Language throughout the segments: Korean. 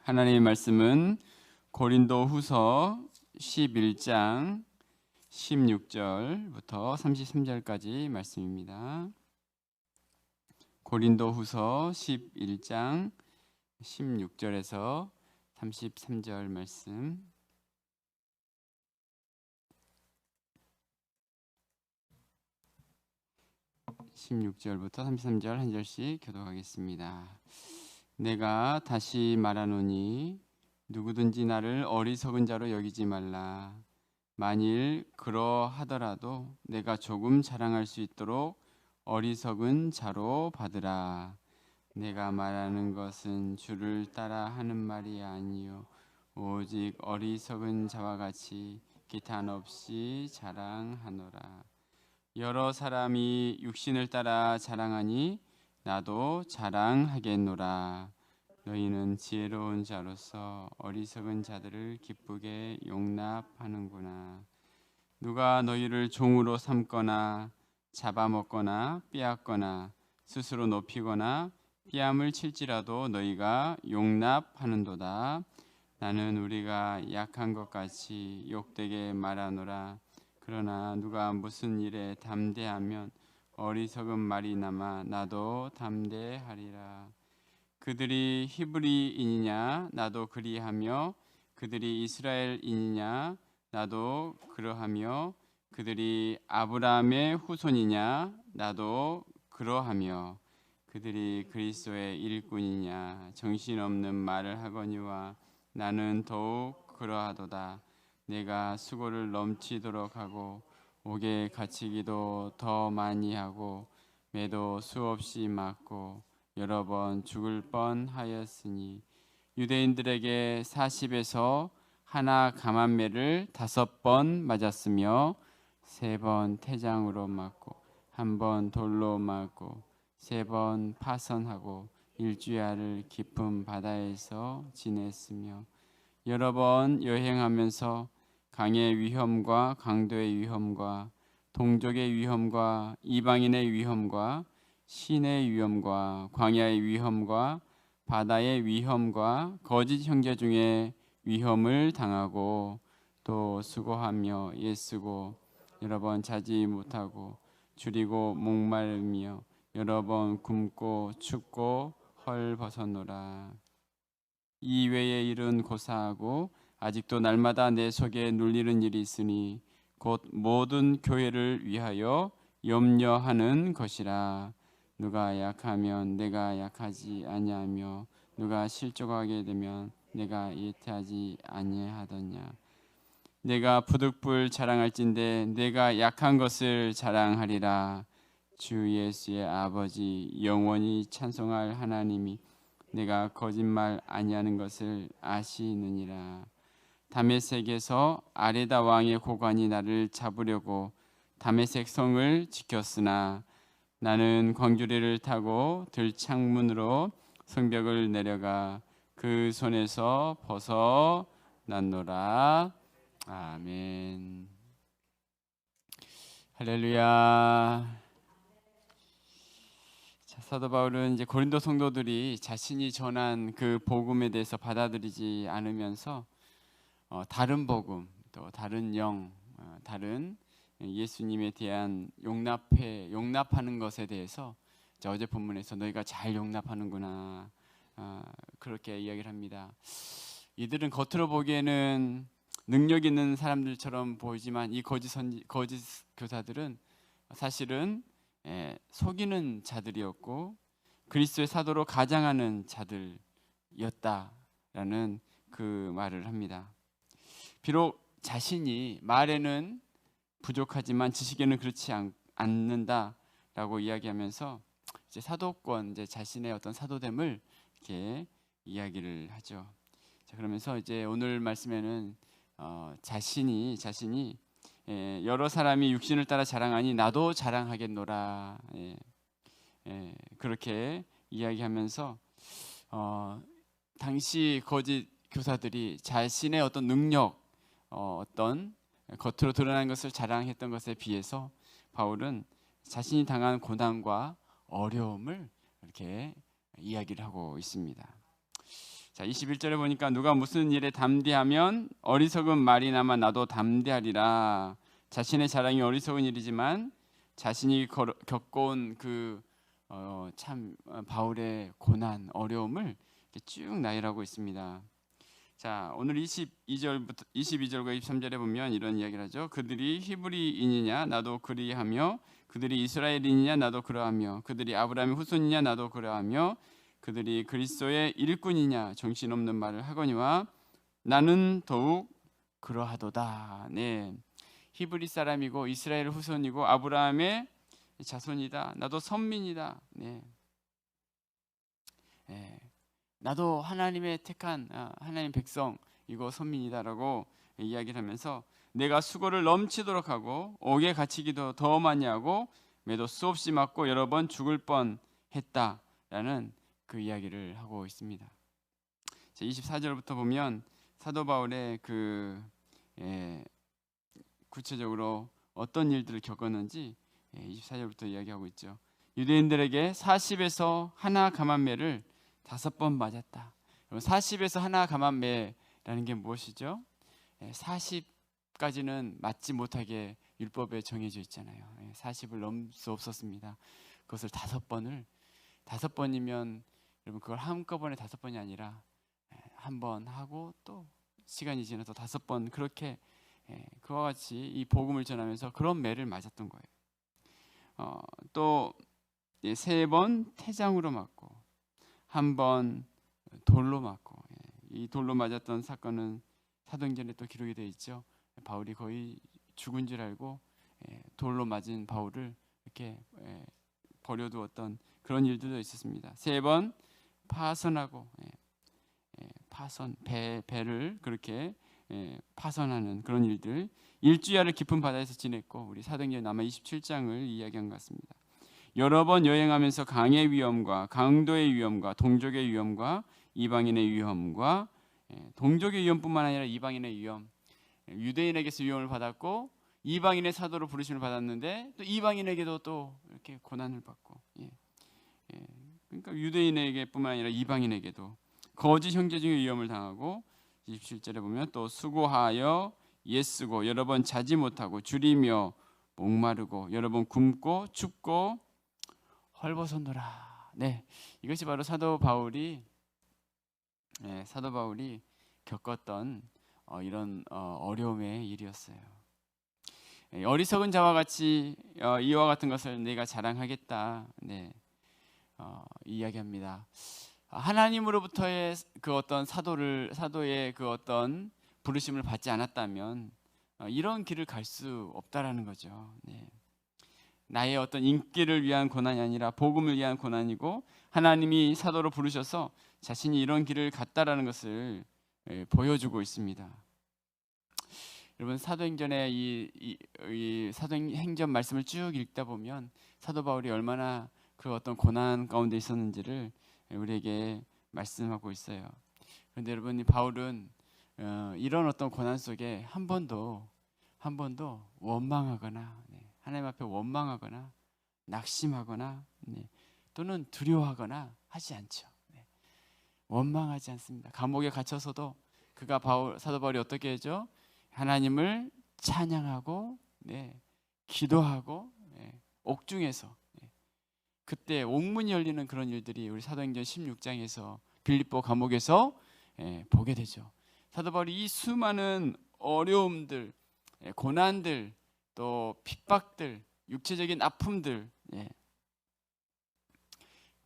하나님의 말씀은 고린도후서 11장 16절부터 33절까지 말씀입니다. 고린도후서 11장 16절에서 33절 말씀. (16절부터) 33절 한 절씩 교독하겠습니다. 내가 다시 말하노니 누구든지 나를 어리석은 자로 여기지 말라. 만일 그러하더라도 내가 조금 자랑할 수 있도록 어리석은 자로 받으라. 내가 말하는 것은 주를 따라 하는 말이 아니요 오직 어리석은 자와 같이 기탄 없이 자랑하노라. 여러 사람이 육신을 따라 자랑하니 나도 자랑하겠노라. 너희는 지혜로운 자로서 어리석은 자들을 기쁘게 용납하는구나. 누가 너희를 종으로 삼거나 잡아먹거나 빼앗거나 스스로 높이거나 뺨을 칠지라도 너희가 용납하는도다. 나는 우리가 약한 것 같이 욕되게 말하노라. 그러나 누가 무슨 일에 담대하면 어리석은 말이 남아 나도 담대하리라. 그들이 히브리인이냐 나도 그리하며 그들이 이스라엘인이냐 나도 그러하며 그들이 아브라함의 후손이냐 나도 그러하며 그들이 그리스도의 일꾼이냐 정신없는 말을 하거니와 나는 더욱 그러하도다. 내가 수고를 넘치도록 하고 옥에 갇히기도 더 많이 하고 매도 수없이 맞고 여러 번 죽을 뻔하였으니 유대인들에게 40에서 하나 감한매를 5번 맞았으며 3번 태장으로 맞고 1번 돌로 맞고 3번 파선하고 일주야를 깊은 바다에서 지냈으며 여러 번 여행하면서 강의 위험과 강도의 위험과 동족의 위험과 이방인의 위험과 신의 위험과 광야의 위험과 바다의 위험과 거짓 형제 중에 위험을 당하고 또 수고하며 애쓰고 여러 번 자지 못하고 줄이고 목마르며 여러 번 굶고 춥고 헐벗었노라. 이 외의 일은 고사하고 아직도 날마다 내 속에 눌리는 일이 있으니 곧 모든 교회를 위하여 염려하는 것이라. 누가 약하면 내가 약하지 아니하며 누가 실족하게 되면 내가 예태하지 아니하더냐. 내가 부득불 자랑할진대 내가 약한 것을 자랑하리라. 주 예수의 아버지 영원히 찬송할 하나님이 내가 거짓말 아니하는 것을 아시느니라. 다메섹에서 아레다 왕의 고관이 나를 잡으려고 다메섹 성을 지켰으나 나는 광주리를 타고 들창문으로 성벽을 내려가 그 손에서 벗어났노라. 아멘. 할렐루야. 자, 사도 바울은 이제 고린도 성도들이 자신이 전한 그 복음에 대해서 받아들이지 않으면서 다른 복음, 또 다른 영, 다른 예수님에 대한 용납하는 것에 대해서 어제 본문에서 너희가 잘 용납하는구나 그렇게 이야기를 합니다. 이들은 겉으로 보기에는 능력 있는 사람들처럼 보이지만 이 거짓 교사들은 사실은 속이는 자들이었고 그리스도의 사도로 가장하는 자들이었다라는 그 말을 합니다. 비록 자신이 말에는 부족하지만 지식에는 그렇지 않는다라고 이야기하면서 이제 사도권, 이제 자신의 어떤 사도됨을 이렇게 이야기를 하죠. 자, 그러면서 이제 오늘 말씀에는 자신이 여러 사람이 육신을 따라 자랑하니 나도 자랑하겠노라. 그렇게 이야기하면서 당시 거짓 교사들이 자신의 어떤 능력, 어떤 겉으로 드러난 것을 자랑했던 것에 비해서 바울은 자신이 당한 고난과 어려움을 이렇게 이야기를 하고 있습니다. 자, 21절에 보니까 누가 무슨 일에 담대하면 어리석은 말이나마 나도 담대하리라. 자신의 자랑이 어리석은 일이지만 자신이 겪어온 참 바울의 고난, 어려움을 쭉 나열하고 있습니다. 자, 오늘 22절과 23절에 보면 이런 이야기를 하죠. 그들이 히브리인이냐 나도 그리하며 그들이 이스라엘인이냐 나도 그러하며 그들이 아브라함의 후손이냐 나도 그러하며 그들이 그리스도의 일꾼이냐 정신없는 말을 하거니와 나는 더욱 그러하도다. 네, 히브리 사람이고 이스라엘 후손이고 아브라함의 자손이다. 나도 선민이다. 네. 네. 나도 하나님의 택한 하나님 백성이고 선민이다라고 이야기를 하면서 내가 수고를 넘치도록 하고 옥에 갇히기도 더 많이 하고 매도 수없이 맞고 여러 번 죽을 뻔했다라는 그 이야기를 하고 있습니다. 24절부터 보면 사도 바울의 구체적으로 어떤 일들을 겪었는지 24절부터 이야기하고 있죠. 유대인들에게 40에서 하나 감한매를 5번 맞았다. 40에서 하나 감한매라는 게 무엇이죠? 40까지는 맞지 못하게 율법에 정해져 있잖아요. 40을 넘을 수 없었습니다. 그것을 5번이면 여러분 그걸 한꺼번에 5번이 아니라 한 번 하고 또 시간이 지나서 5번 그렇게 그와 같이 이 복음을 전하면서 그런 매를 맞았던 거예요. 또 3번 태장으로 맞고 1번 돌로 맞고 이 돌로 맞았던 사건은 사도행전에 또 기록이 되어 있죠. 바울이 거의 죽은 줄 알고 돌로 맞은 바울을 이렇게 버려두었던 그런 일들도 있었습니다. 3번 파선하고 배를 그렇게 파선하는 그런 일들, 일주야를 깊은 바다에서 지냈고 우리 사도행전 아마 27장을 이야기한 것 같습니다. 여러 번 여행하면서 강의 위험과 강도의 위험과 동족의 위험과 이방인의 위험과 동족의 위험뿐만 아니라 이방인의 위험, 유대인에게서 위험을 받았고 이방인의 사도로 부르심을 받았는데 또 이방인에게도 또 이렇게 고난을 받고 그러니까 유대인에게뿐만 아니라 이방인에게도 거짓 형제중의 위험을 당하고 27절에 보면 또 수고하여 애쓰고 여러 번 자지 못하고 줄이며 목마르고 여러 번 굶고 춥고 헐벗었노라. 네, 이것이 바로 사도 바울이 겪었던 이런 어려움의 일이었어요. 어리석은 자와 같이 이와 같은 것을 내가 자랑하겠다. 네, 이야기합니다. 하나님으로부터의 그 어떤 사도의 그 어떤 부르심을 받지 않았다면 이런 길을 갈 수 없다라는 거죠. 네. 나의 어떤 인기를 위한 고난이 아니라 복음을 위한 고난이고 하나님이 사도로 부르셔서 자신이 이런 길을 갔다라는 것을 보여주고 있습니다. 여러분 사도행전의 이 사도행전 말씀을 쭉 읽다 보면 사도 바울이 얼마나 그 어떤 고난 가운데 있었는지를 우리에게 말씀하고 있어요. 그런데 여러분 바울은 이런 어떤 고난 속에 한 번도 원망하거나 하나님 앞에 원망하거나 낙심하거나 또는 두려워하거나 하지 않죠. 원망하지 않습니다. 감옥에 갇혀서도 사도 바울이 어떻게 하죠? 하나님을 찬양하고 기도하고 옥중에서 그때 옥문이 열리는 그런 일들이 우리 사도행전 16장에서 빌립보 감옥에서 보게 되죠. 사도 바울이 이 수많은 어려움들, 고난들, 또 핍박들, 육체적인 아픔들,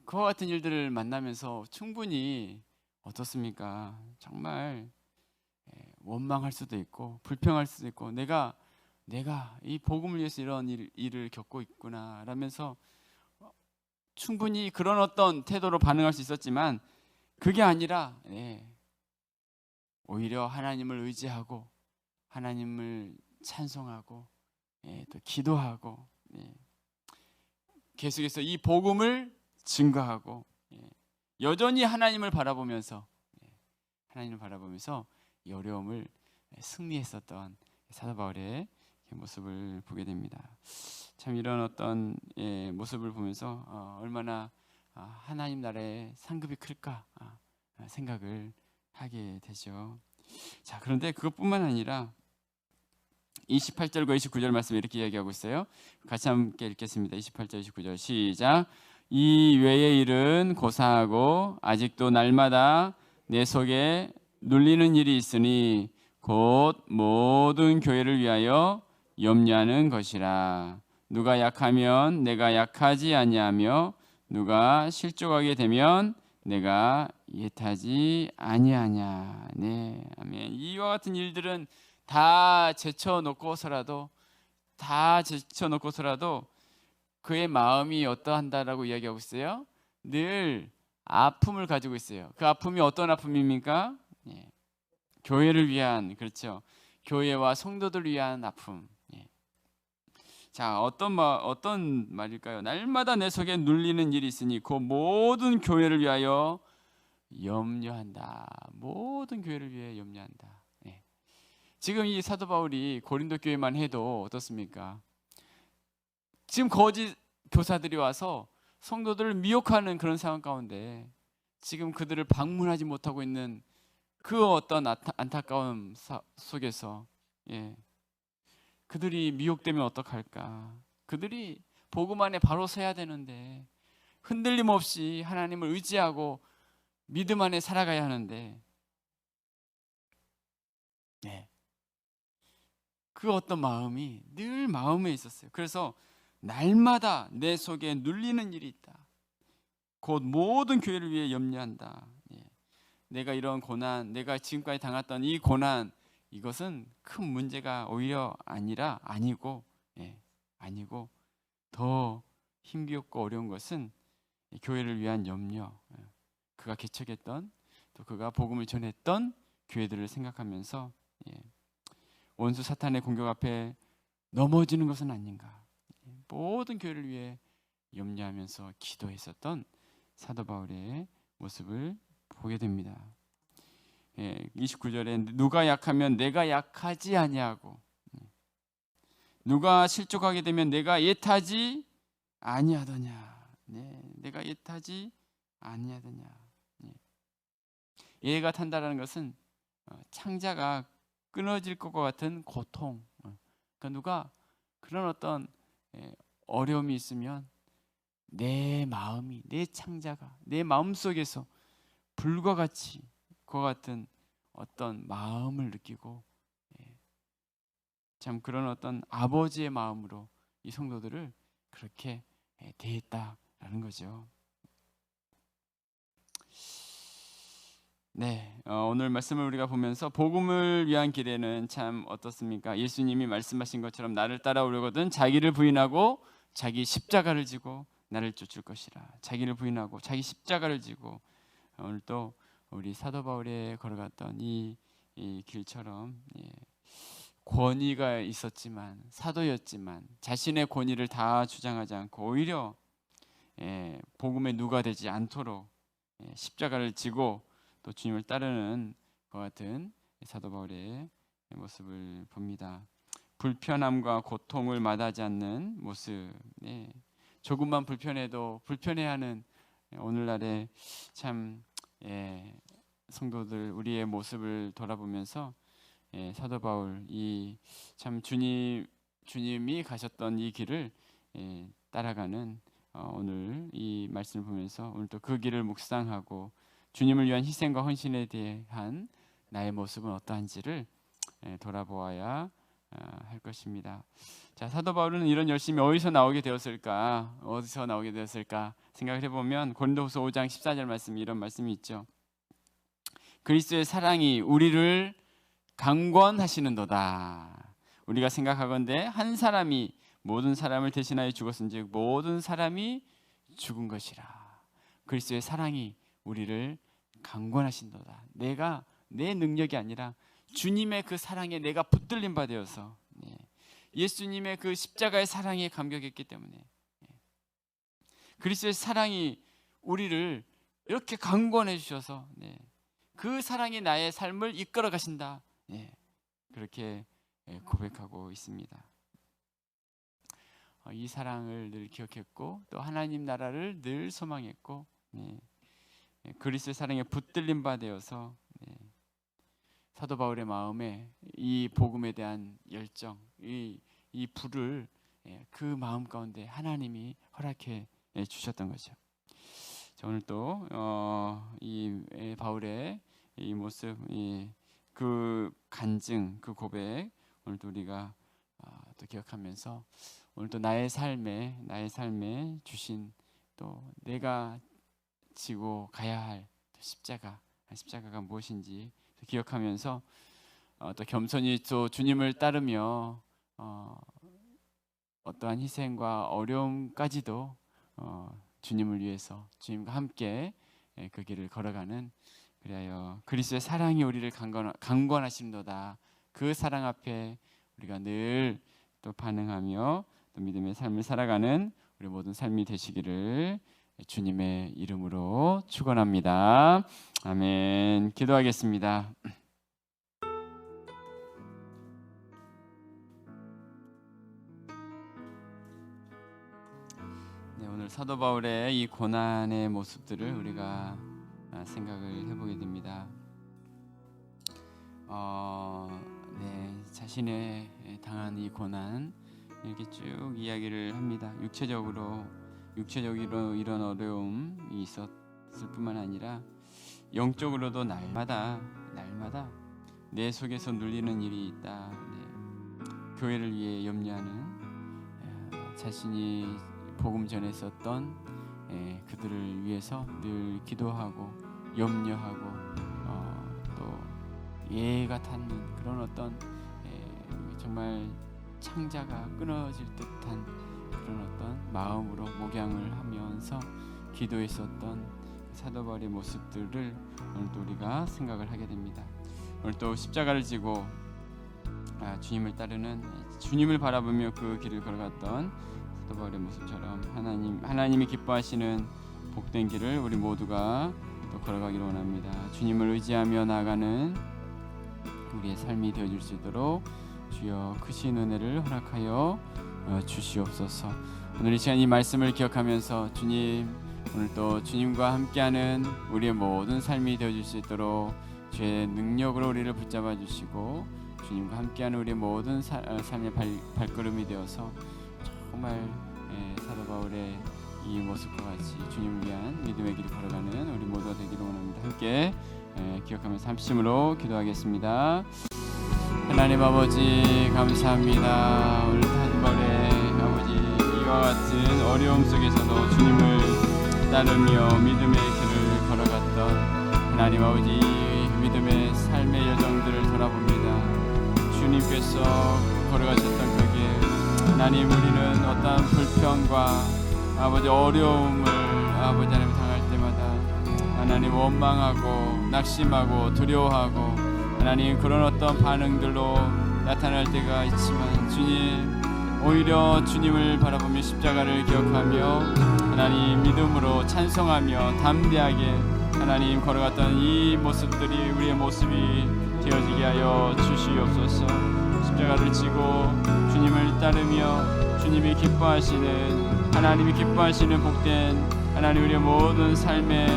그와 같은 일들을 만나면서 충분히 어떻습니까? 정말 원망할 수도 있고 불평할 수도 있고 내가 이 복음을 위해서 이런 일을 겪고 있구나 라면서 충분히 그런 어떤 태도로 반응할 수 있었지만 그게 아니라 오히려 하나님을 의지하고 하나님을 찬송하고 또 기도하고 계속해서 이 복음을 증거하고 여전히 하나님을 바라보면서 이 어려움을 승리했었던 사도 바울의 모습을 보게 됩니다. 참 이런 어떤 모습을 보면서 얼마나 하나님 나라의 상급이 클까 생각을 하게 되죠. 자, 그런데 그것뿐만 아니라 28절과 29절 말씀 이렇게 이야기하고 있어요. 같이 함께 읽겠습니다. 28절 29절 시작. 이 외의 일은 고사하고 아직도 날마다 내 속에 눌리는 일이 있으니 곧 모든 교회를 위하여 염려하는 것이라. 누가 약하면 내가 약하지 아니하며 누가 실족하게 되면 내가 예타지 아니하냐. 네, 아멘. 이와 같은 일들은 다 제쳐놓고서라도 그의 마음이 어떠한다라고 이야기하고 있어요. 늘 아픔을 가지고 있어요. 그 아픔이 어떤 아픔입니까? 예. 교회를 위한, 그렇죠. 교회와 성도들을 위한 아픔. 예. 자, 어떤 말일까요? 날마다 내 속에 눌리는 일이 있으니 그 모든 교회를 위하여 염려한다. 모든 교회를 위해 염려한다. 예. 지금 이 사도 바울이 고린도 교회만 해도 어떻습니까? 지금 거짓 교사들이 와서 성도들을 미혹하는 그런 상황 가운데 지금 그들을 방문하지 못하고 있는 그 어떤 안타까움 속에서 예. 그들이 미혹되면 어떡할까? 그들이 복음 안에 바로 서야 되는데 흔들림 없이 하나님을 의지하고 믿음 안에 살아가야 하는데 네. 그 어떤 마음이 늘 마음에 있었어요. 그래서 날마다 내 속에 눌리는 일이 있다. 곧 모든 교회를 위해 염려한다. 예. 내가 이런 고난, 내가 지금까지 당했던 이 고난, 이것은 큰 문제가 오히려 아니고 더 힘겹고 어려운 것은 교회를 위한 염려. 그가 개척했던 또 그가 복음을 전했던 교회들을 생각하면서 원수 사탄의 공격 앞에 넘어지는 것은 아닌가. 모든 교회를 위해 염려하면서 기도했었던 사도 바울의 모습을 보게 됩니다. 29절에 누가 약하면 내가 약하지 아니하고 누가 실족하게 되면 내가 예타지 아니하더냐. 네, 내가 예타지 아니하더냐. 예가 탄다라는 것은 창자가 끊어질 것과 같은 고통. 그러니까 누가 그런 어떤 어려움이 있으면 내 마음이, 내 창자가 내 마음 속에서 불과 같이 그와 같은 어떤 마음을 느끼고 참 그런 어떤 아버지의 마음으로 이 성도들을 그렇게 대했다라는 거죠. 네, 오늘 말씀을 우리가 보면서 복음을 위한 길에는 참 어떻습니까? 예수님이 말씀하신 것처럼 나를 따라오려거든 자기를 부인하고 자기 십자가를 지고 나를 쫓을 것이라. 자기를 부인하고 자기 십자가를 지고 오늘 또 우리 사도 바울이 걸어갔던 이 길처럼 권위가 있었지만 사도였지만 자신의 권위를 다 주장하지 않고 오히려 복음의 누가 되지 않도록 십자가를 지고 또 주님을 따르는 것 같은 사도 바울의 모습을 봅니다. 불편함과 고통을 마다하지 않는 모습. 조금만 불편해도 불편해하는 오늘날의 참 성도들 우리의 모습을 돌아보면서 사도 바울 이 참 주님이 가셨던 이 길을 따라가는 오늘 이 말씀을 보면서 오늘 또 그 길을 묵상하고 주님을 위한 희생과 헌신에 대한 나의 모습은 어떠한지를 돌아보아야 할 것입니다. 자, 사도 바울은 이런 열심이 어디서 나오게 되었을까 생각을 해보면 고린도후서 5장 14절 말씀이 이런 말씀이 있죠. 그리스도의 사랑이 우리를 강권하시는도다. 우리가 생각하건대 한 사람이 모든 사람을 대신하여 죽었은즉 모든 사람이 죽은 것이라. 그리스도의 사랑이 우리를 강권하신도다. 내가 내 능력이 아니라 주님의 그 사랑에 내가 붙들림 바 되어서 예수님의 그 십자가의 사랑에 감격했기 때문에 그리스도의 사랑이 우리를 이렇게 강권해 주셔서 그 사랑이 나의 삶을 이끌어 가신다. 그렇게 고백하고 있습니다. 이 사랑을 늘 기억했고 또 하나님 나라를 늘 소망했고 그리스도의 사랑에 붙들림 바 되어서 사도 바울의 마음에 이 복음에 대한 열정, 이 불을 그 마음 가운데 하나님이 허락해 주셨던 거죠. 자, 오늘 또 이 바울의 이 모습, 그 간증, 그 고백 오늘도 우리가 또 기억하면서 오늘 또 나의 삶에 주신 또 내가 지고 가야 할 십자가가 무엇인지 기억하면서 또 겸손히 또 주님을 따르며 어떠한 희생과 어려움까지도 주님을 위해서 주님과 함께 그 길을 걸어가는, 그리하여 그리스도의 사랑이 우리를 강권하심도다. 그 사랑 앞에 우리가 늘 또 반응하며 또 믿음의 삶을 살아가는 우리 모든 삶이 되시기를 주님의 이름으로 축원합니다. 아멘. 기도하겠습니다. 네, 오늘 사도 바울의 이 고난의 모습들을 우리가 생각을 해보게 됩니다. 자신의 당한 이 고난 이렇게 쭉 이야기를 합니다. 육체적으로 이런 어려움이 있었을 뿐만 아니라 영적으로도 날마다 내 속에서 눌리는 일이 있다. 교회를 위해 염려하는, 자신이 복음 전했었던 그들을 위해서 늘 기도하고 염려하고 또 예가 닿는 그런 어떤 정말 창자가 끊어질 듯한 그런 어떤 마음으로 목양을 하면서 기도했었던 사도 바울의 모습들을 오늘 또 우리가 생각을 하게 됩니다. 오늘 또 십자가를 지고 주님을 따르는, 주님을 바라보며 그 길을 걸어갔던 사도 바울의 모습처럼 하나님이 기뻐하시는 복된 길을 우리 모두가 또 걸어가기를 원합니다. 주님을 의지하며 나아가는 우리의 삶이 되어줄 수 있도록 주여 크신 은혜를 허락하여 주시옵소서. 오늘 이 시간 이 말씀을 기억하면서 주님, 오늘 또 주님과 함께하는 우리의 모든 삶이 되어줄 수 있도록 주의 능력으로 우리를 붙잡아 주시고 주님과 함께하는 우리의 모든 삶의 발걸음이 되어서 정말 사도 바울의 이 모습과 같이 주님을 위한 믿음의 길을 걸어가는 우리 모두가 되기를 원합니다. 함께 기억하면서 함심으로 기도하겠습니다. 하나님 아버지 감사합니다. 오늘 사도 바울의 아버지 이와 같은 어려움 속에서도 주님을 따르며 믿음의 길을 걸어갔던 하나님 아버지 믿음의 삶의 여정들을 돌아봅니다. 주님께서 걸어가셨던 그 길, 하나님 우리는 어떠한 불평과 아버지 어려움을 아버지 하나님 당할 때마다 하나님 원망하고 낙심하고 두려워하고 하나님 그런 어떤 반응들로 나타날 때가 있지만 주님, 오히려 주님을 바라보며 십자가를 기억하며 하나님 믿음으로 찬송하며 담대하게 하나님 걸어갔던 이 모습들이 우리의 모습이 되어지게 하여 주시옵소서. 십자가를 지고 주님을 따르며 주님이 기뻐하시는, 하나님이 기뻐하시는 복된 하나님 우리의 모든 삶의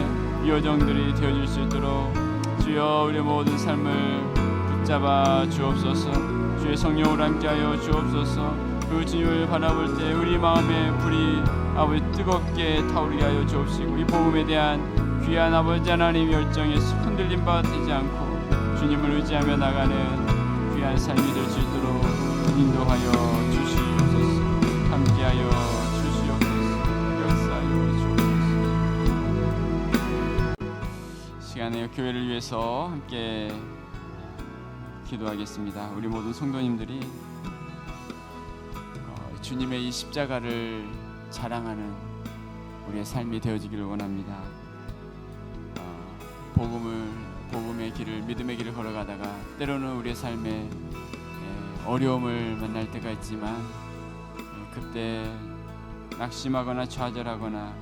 여정들이 되어질 수 있도록 주여 우리의 모든 삶을 붙잡아 주옵소서. 주의 성령으로 함께하여 주옵소서. 그 주님을 바라볼 때 우리 마음의 불이 아버지 뜨겁게 타오르게 하여 주옵시고 이 복음에 대한 귀한 아버지 하나님 열정에 흔들림 바 되지 않고 주님을 의지하며 나가는 귀한 삶이 될 수 있도록 인도하여 주시옵소서. 함께하여 주시옵소서. 역사하여 주옵소서. 시간에 교회를 위해서 함께 기도하겠습니다. 우리 모든 성도님들이 주님의 이 십자가를 자랑하는 우리의 삶이 되어지기를 원합니다. 복음의 길을, 믿음의 길을 걸어가다가 때로는 우리의 삶에 어려움을 만날 때가 있지만 그때 낙심하거나 좌절하거나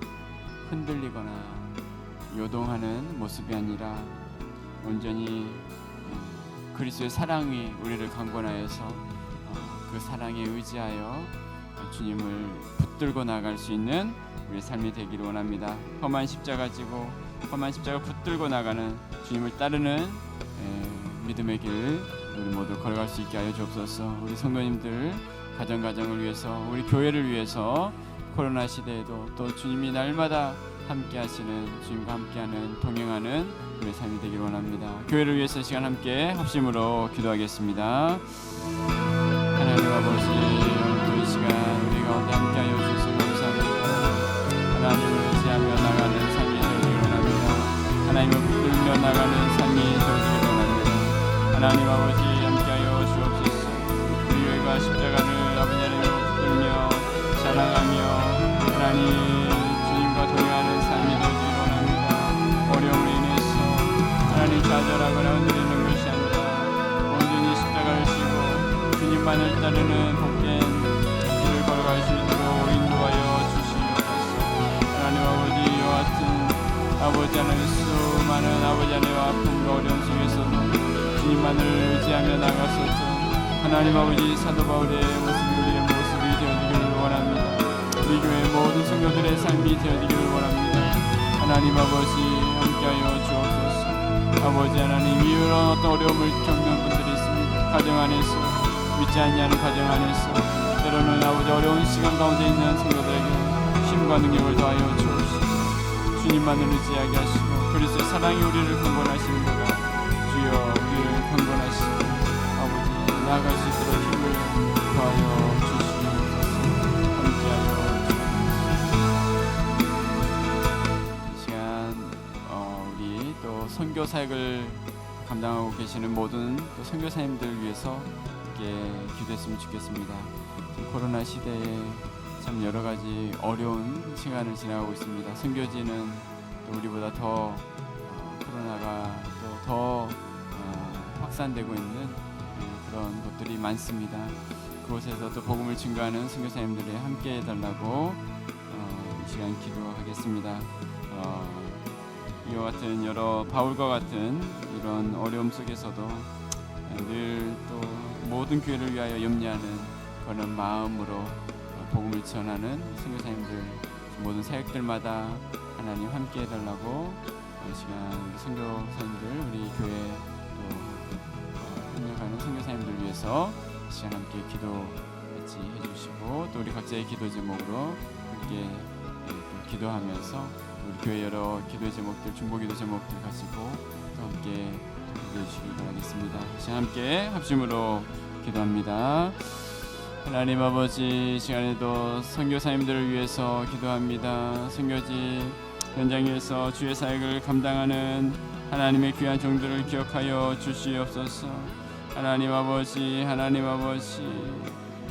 흔들리거나 요동하는 모습이 아니라 온전히 그리스도의 사랑이 우리를 강권하여서 그 사랑에 의지하여 주님을 붙들고 나갈 수 있는 우리의 삶이 되기를 원합니다. 험한 십자가 지고 험한 십자가 붙들고 나가는 주님을 따르는 믿음의 길 우리 모두 걸어갈 수 있게 하여 주옵소서. 우리 성도님들 가정을 위해서, 우리 교회를 위해서 코로나 시대에도 또 주님이 날마다 함께 하시는, 주님과 함께하는, 동행하는 우리의 삶이 되기를 원합니다. 교회를 위해서 시간 함께 합심으로 기도하겠습니다. 하나님 아버지, 오늘 이 시간 우리 가운데 함께하여 주셔서 감사합니다. 하나님을 의지하며 나가는 삶이 되기를 원합니다. 하나님을 붙들며 나가는 삶이 되기를 원합니다. 하나님 아버지, 함께하여 주옵소서. 우리 교회가 십자가를 아버지 하나님을 붙들며 자랑하며 하나님 주님과 동행하는 삶이 되기를 원합니다. 어려움으로 인해서 하나님 좌절하거나 흔들리는 것이 아니라 온전히 십자가를 지고 주님만을 따르는 복된 길을 걸어갈 수 있도록 인도하여 주시옵소서. 하나님 아버지, 이와 같은 아버지 하나님 수많은 아버지 하나님의 아픔과 어려움 속에서도 주님만을 의지하며 나갔었던 하나님 아버지 사도 바울의 모습이 우리의 모습이 되어지기를 원합니다. 우리 교회 모든 성도들의 삶이 되어지기를 원합니다. 하나님 아버지, 함께하여 주옵소서. 아버지 하나님, 이런 어떤 어려움을 겪는 분들이 있습니다. 가정 안에서, 믿지 않냐는 가정 안에서, 때로는 아버지 어려운 시간 가운데 있는 성도들에게 힘과 능력을 더하여 주옵소서. 주님만을 의지하게 하시고 그리스도의 사랑이 우리를 강권하시는 거가 주여 우리를 강권하시고 아버지 나아갈 수 있도록 힘을 더하여 주시옵소서. 함께하여 주옵소서. 이 시간 우리 또 선교 사역을 감당하고 계시는 모든 또 선교사님들 위해서 함께 기도했으면 좋겠습니다. 코로나 시대에 참 여러 가지 어려운 시간을 지나가고 있습니다. 선교지는 또 우리보다 더 코로나가 또 더 확산되고 있는 그런 곳들이 많습니다. 그곳에서 또 복음을 증거하는 선교사님들이 함께 해달라고 이 시간 기도하겠습니다. 이와 같은 여러 바울과 같은 이런 어려움 속에서도 늘 또 모든 교회를 위하여 염려하는 그런 마음으로 복음을 전하는 선교사님들 모든 사역들마다 하나님 함께 해달라고 이 시간 선교사님들 우리 교회 또 협력하는 선교사님들 위해서 이 시간 함께 기도 같이 해주시고 또 우리 각자의 기도 제목으로 함께 또 기도하면서 우리 교회 여러 기도의 제목들 중보기도 제목들 가지고 또 함께 기도해 주시길 바라겠습니다. 이 시간 함께 합심으로 기도합니다. 하나님 아버지, 이 시간에도 선교사님들을 위해서 기도합니다. 선교지 현장에서 주의 사역을 감당하는 하나님의 귀한 종들을 기억하여 주시옵소서. 하나님 아버지,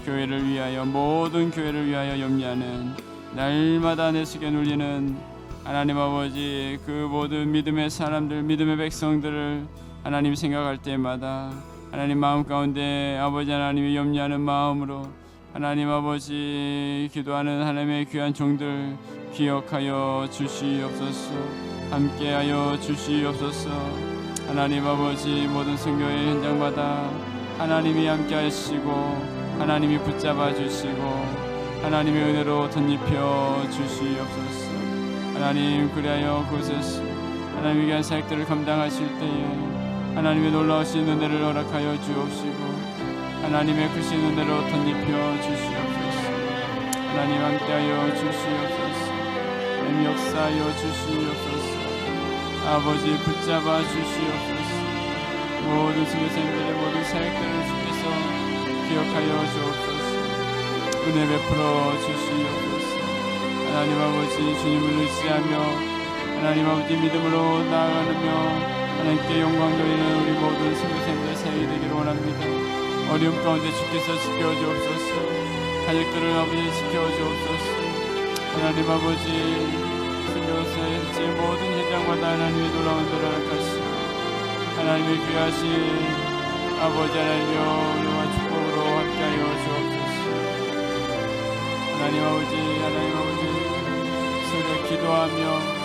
교회를 위하여 모든 교회를 위하여 염려하는 날마다 내 속에 눌리는 하나님 아버지 그 모든 믿음의 사람들, 믿음의 백성들을 하나님 생각할 때마다 하나님 마음 가운데 아버지 하나님이 염려하는 마음으로 하나님 아버지 기도하는 하나님의 귀한 종들 기억하여 주시옵소서. 함께하여 주시옵소서. 하나님 아버지 모든 선교의 현장마다 하나님이 함께하시고 하나님이 붙잡아 주시고 하나님의 은혜로 덧입혀 주시옵소서. 하나님 그리하여 그곳에서 하나님의 귀한 사역들을 감당하실 때에 하나님의 놀라우신 은혜를 허락하여 주옵시고 하나님의 크신 은혜로 덧입혀 주시옵소서. 하나님 함께하여 주시옵소서. 하나님 역사하여 주시옵소서. 아버지 붙잡아 주시옵소서. 모든 선교사님들의 모든 사역들을 주께서 기억하여 주옵소서. 은혜 베풀어 주시옵소서. 하나님 아버지 주님을 의지하며 하나님 아버지 믿음으로 나아가며 하나님께 영광 돌리는 우리 모든 선교사님들의 사역이 되기를 원합니다. 어려움 가운데 주께서 지켜주옵소서. 가족들을 아버지 지켜주옵소서. 하나님 아버지 선교사의 모든 현장마다 하나님의 놀라운 은혜를 허락하시고 하나님의 귀하신 아버지 하나님여 은혜와 축복으로 함께하여 주옵소서. 하나님 아버지 서로 기도하며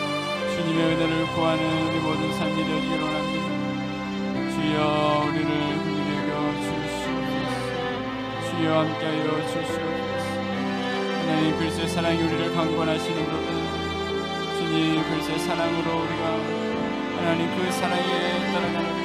주님의 은혜를 구하는 우리 모든 삶이 되기를 원합니다. 주여 우리를 긍휼히 여겨 주시옵소서. 주여 함께하여 주시옵소서. 하나님 그리스도의 사랑이 우리를 강권하시는도다. 주님 그리스도의 사랑으로 우리가 하나님 그 사랑에 따라가는